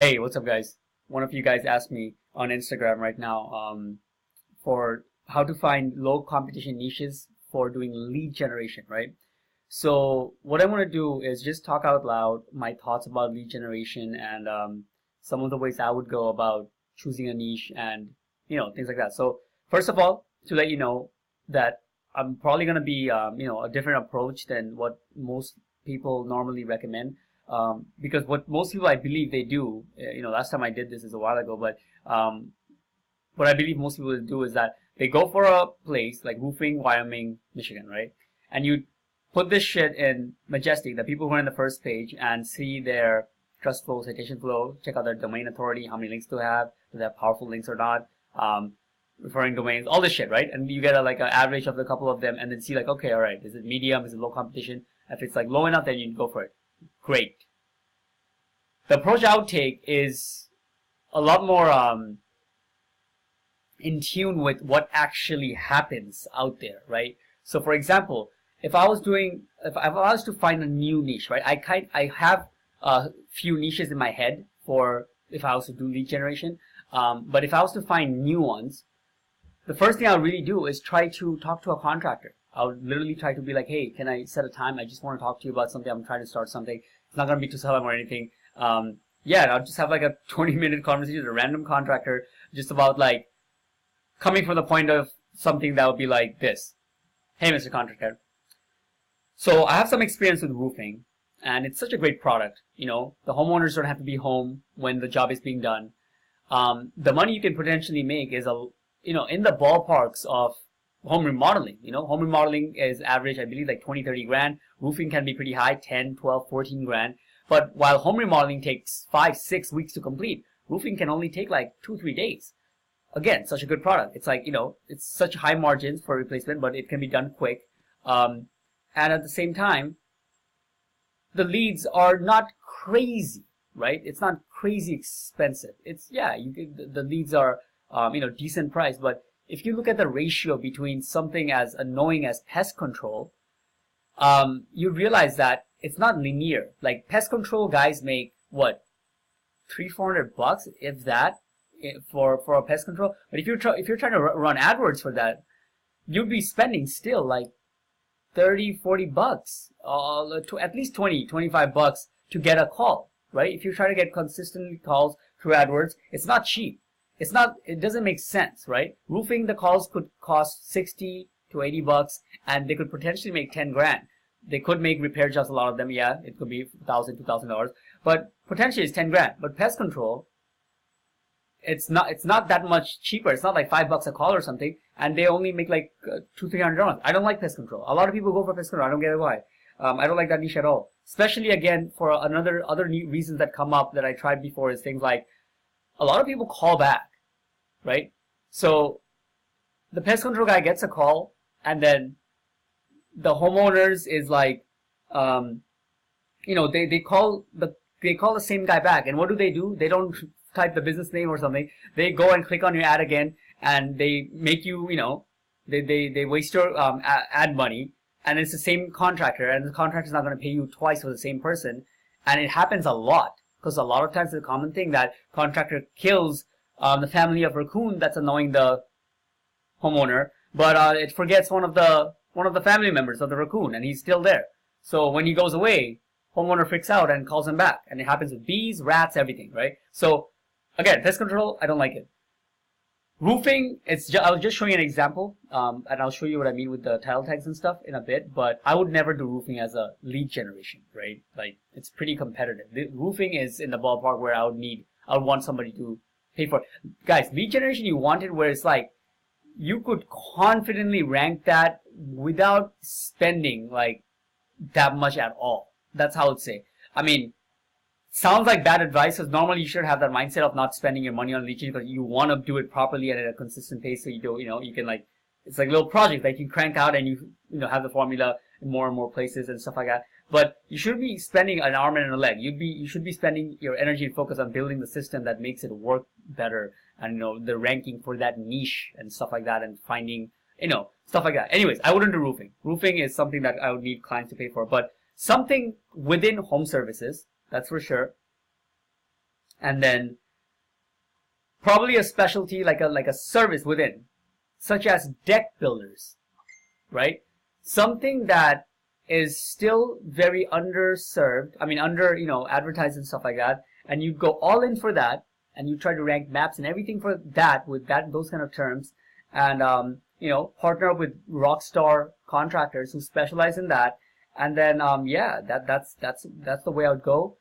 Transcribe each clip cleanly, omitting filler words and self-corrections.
Hey, what's up, guys? One of you guys asked me on Instagram right now for how to find low competition niches for doing lead generation, right? So what I want to do is just talk out loud my thoughts about lead generation and some of the ways I would go about choosing a niche and things like that. So first of all, to let you know that I'm probably going to be a different approach than what most people normally recommend. Because what most people I believe they do, last time I did this is a while ago, but what I believe most people do is that they go for a place like Roofing, Wyoming, Michigan, right? And you put this shit in Majestic, the people who are in the first page, and see their trust flow, citation flow, check out their domain authority, how many links do they have powerful links or not, referring domains, all this shit, right? And you get like an average of the couple of them, and then see like, okay, all right, is it medium, is it low competition? If it's like low enough, then you go for it. Great. The approach I would take is a lot more in tune with what actually happens out there, right? So for example, if I was to find a new niche, right? I have a few niches in my head for if I was to do lead generation. But if I was to find new ones, the first thing I would really do is try to talk to a contractor. I would literally try to be like, hey, can I set a time? I just want to talk to you about something. I'm trying to start something. It's not going to be to sell them or anything. Yeah, I'll just have like a 20-minute conversation with a random contractor just about like coming from the point of something that would be like this. Hey, Mr. Contractor. So I have some experience with roofing, and it's such a great product. The homeowners don't have to be home when the job is being done. The money you can potentially make is in the ballparks of home remodeling. Home remodeling is average, I believe, like 20-30 grand. Roofing can be pretty high, 10, 12, 14 grand. But while home remodeling takes 5-6 weeks to complete, roofing can only take like 2-3 days. Again, such a good product. It's like, it's such high margins for replacement, but it can be done quick. And at the same time, the leads are not crazy, right? It's not crazy expensive. It's, yeah, the leads are, decent price. But if you look at the ratio between something as annoying as pest control, you realize that it's not linear. Like pest control guys make what, $300-400, if that, for a pest control. But if you're trying to run AdWords for that, you'd be spending still like $30-40, to at least $20-25 to get a call, right? If you try to get consistent calls through AdWords, it's not cheap. It doesn't make sense, right? Roofing, the calls could cost $60-80, and they could potentially make 10 grand. They could make repair jobs, a lot of them, yeah, it could be $1,000-2,000, but potentially it's 10 grand. But pest control, it's not that much cheaper. It's not like $5 a call or something, and they only make like $200-300. I don't like pest control. A lot of people go for pest control. I don't get why. I don't like that niche at all. Especially again for other reasons that come up that I tried before is things like a lot of people call back, right? So the pest control guy gets a call, and then the homeowners is like, they call the same guy back, and what do? They don't type the business name or something. They go and click on your ad again, and they make you, they waste your ad money, and it's the same contractor, and the contractor's not going to pay you twice for the same person, and it happens a lot, because a lot of times it's a common thing that contractor kills the family of raccoon that's annoying the homeowner, but it forgets one of the family members of the raccoon, and he's still there. So when he goes away, homeowner freaks out and calls him back, and it happens with bees, rats, everything, right? So again, pest control, I don't like it. Roofing, I was just showing an example, and I'll show you what I mean with the title tags and stuff in a bit, but I would never do roofing as a lead generation, right? Like, it's pretty competitive. Roofing is in the ballpark where I would want somebody to pay for it. Guys, lead generation, you want it where it's like, you could confidently rank that without spending like that much at all. That's how I would say. I mean, sounds like bad advice, because normally you should have that mindset of not spending your money on lead generation because you want to do it properly and at a consistent pace, so you can like, it's like a little project that you crank out and you have the formula in more and more places and stuff like that. But you should be spending an arm and a leg. You should be spending your energy and focus on building the system that makes it work better, and the ranking for that niche and stuff like that, and finding stuff like that. Anyways, I wouldn't do roofing. Roofing is something that I would need clients to pay for, but something within home services, that's for sure. and then probably a specialty like a service within, such as deck builders, right? Something that is still very underserved. I mean, advertised and stuff like that. And you go all in for that, and you try to rank maps and everything for that with those kind of terms, and partner up with rockstar contractors who specialize in that, and then that's the way I would go.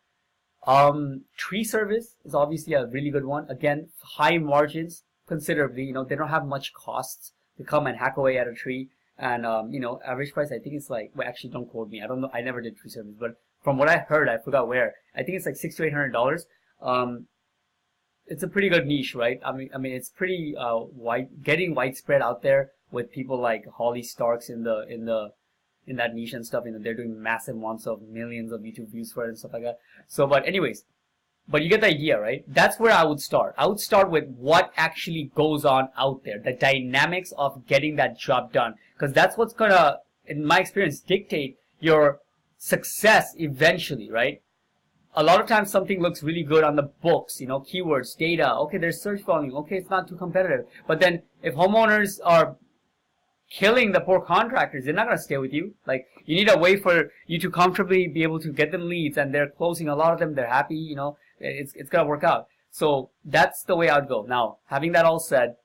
Tree service is obviously a really good one. Again, high margins considerably. They don't have much costs to come and hack away at a tree. And, average price, I think it's like, well, actually don't quote me. I don't know. I never did tree service, but from what I heard, I forgot where. I think it's like $600 to $800. It's a pretty good niche, right? I mean, it's pretty, getting widespread out there with people like Holly Starks in that niche and stuff. They're doing massive amounts of millions of YouTube views for it and stuff like that. So, but anyways, but you get the idea, right? That's where I would start. I would start with what actually goes on out there, the dynamics of getting that job done. Because that's what's gonna, in my experience, dictate your success eventually, right? A lot of times something looks really good on the books, keywords, data. Okay, there's search volume. Okay, it's not too competitive. But then if homeowners are killing the poor contractors, they're not going to stay with you. Like, you need a way for you to comfortably be able to get them leads, and they're closing a lot of them. They're happy, it's going to work out. So that's the way I'd go. Now, having that all said,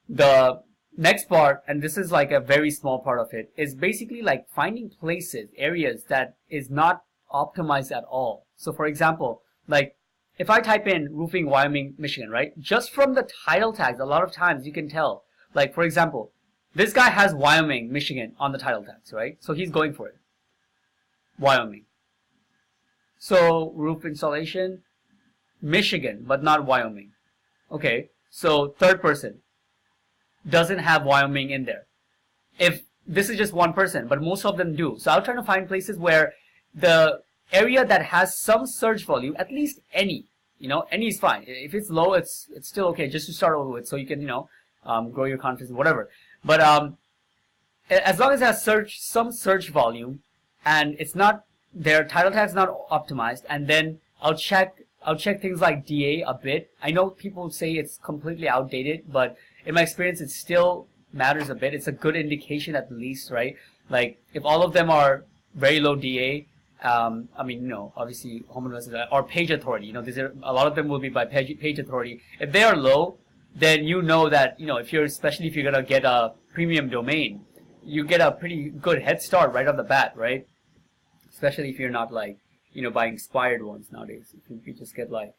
the next part, and this is like a very small part of it, is basically like finding places, areas that is not optimized at all. So for example, like if I type in roofing Wyoming, Michigan, right? Just from the title tags, a lot of times you can tell. Like for example, this guy has Wyoming, Michigan on the title tags, right? So he's going for it. Wyoming. So roof installation, Michigan, but not Wyoming. Okay, so third person doesn't have Wyoming in there. If this is just one person, but most of them do. So I'll try to find places where the area that has some search volume, at least any, any is fine. If it's low, it's still okay just to start over with, so you can, grow your confidence, whatever. But as long as it has some search volume, and it's not, their title tag's not optimized, and then I'll check things like DA a bit. I know people say it's completely outdated, but in my experience, it still matters a bit. It's a good indication at least, right? Like if all of them are very low DA, obviously home investors or page authority. A lot of them will be by page authority. If they are low, then that especially if you're gonna get a premium domain, you get a pretty good head start right off the bat, right? Especially if you're not like buying expired ones nowadays. If you just get like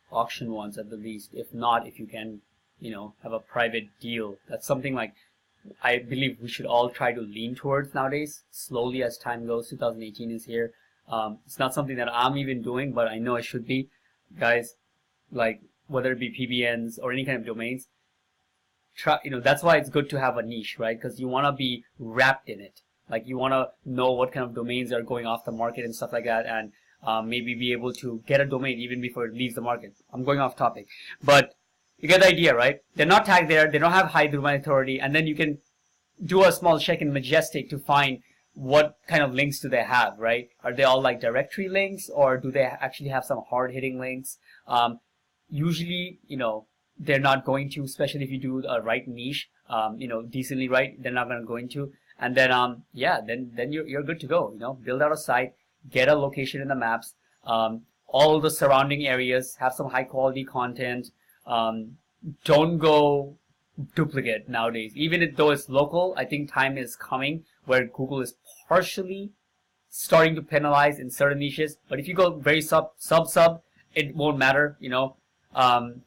auction ones at the least. If not, if you can have a private deal, that's something like I believe we should all try to lean towards nowadays, slowly as time goes. 2018 is here. It's not something that I'm even doing, but I know I should be. Guys, like whether it be PBNs or any kind of domains, that's why it's good to have a niche, right? Because you want to be wrapped in it. Like you want to know what kind of domains are going off the market and stuff like that, and maybe be able to get a domain even before it leaves the market. I'm going off topic, but you get the idea, right? They're not tagged there. They don't have high domain authority, and then you can do a small check in Majestic to find what kind of links do they have, right? Are they all like directory links, or do they actually have some hard-hitting links? Usually, they're not going to, especially if you do a right niche, decently right, they're not going to go into. And then, then you're good to go. Build out a site, get a location in the maps, all the surrounding areas, have some high-quality content. Don't go duplicate nowadays. Even though it's local, I think time is coming where Google is partially starting to penalize in certain niches. But if you go very sub, it won't matter, I'm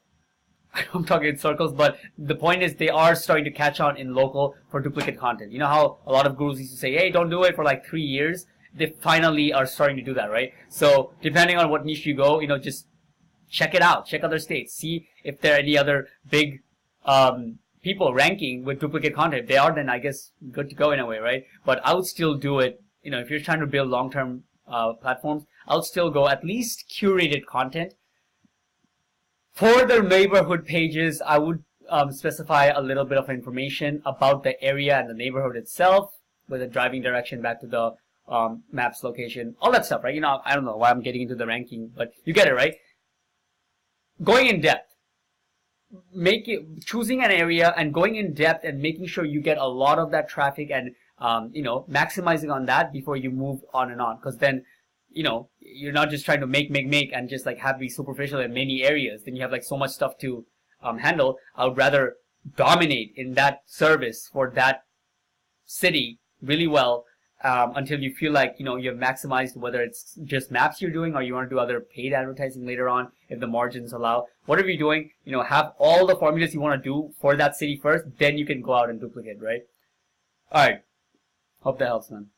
talking in circles, but the point is they are starting to catch on in local for duplicate content. You know how a lot of gurus used to say, hey, don't do it for like 3 years? They finally are starting to do that, right? So depending on what niche you go, just check it out. Check other states. See if there are any other big people ranking with duplicate content. If they are, then I guess good to go in a way, right? But I would still do it. If you're trying to build long-term platforms, I would still go at least curated content. For the neighborhood pages, I would specify a little bit of information about the area and the neighborhood itself, with a driving direction back to the maps location, all that stuff, right? I don't know why I'm getting into the ranking, but you get it, right? going in depth. Choosing an area and going in depth and making sure you get a lot of that traffic and maximizing on that before you move on and on, because then you're not just trying to make and just like have be superficial in many areas. Then you have like so much stuff to handle. I would rather dominate in that service for that city really well until you feel like you have maximized, whether it's just maps you're doing or you want to do other paid advertising later on if the margins allow. Whatever you're doing, have all the formulas you want to do for that city first, then you can go out and duplicate, right? All right. Hope that helps, man.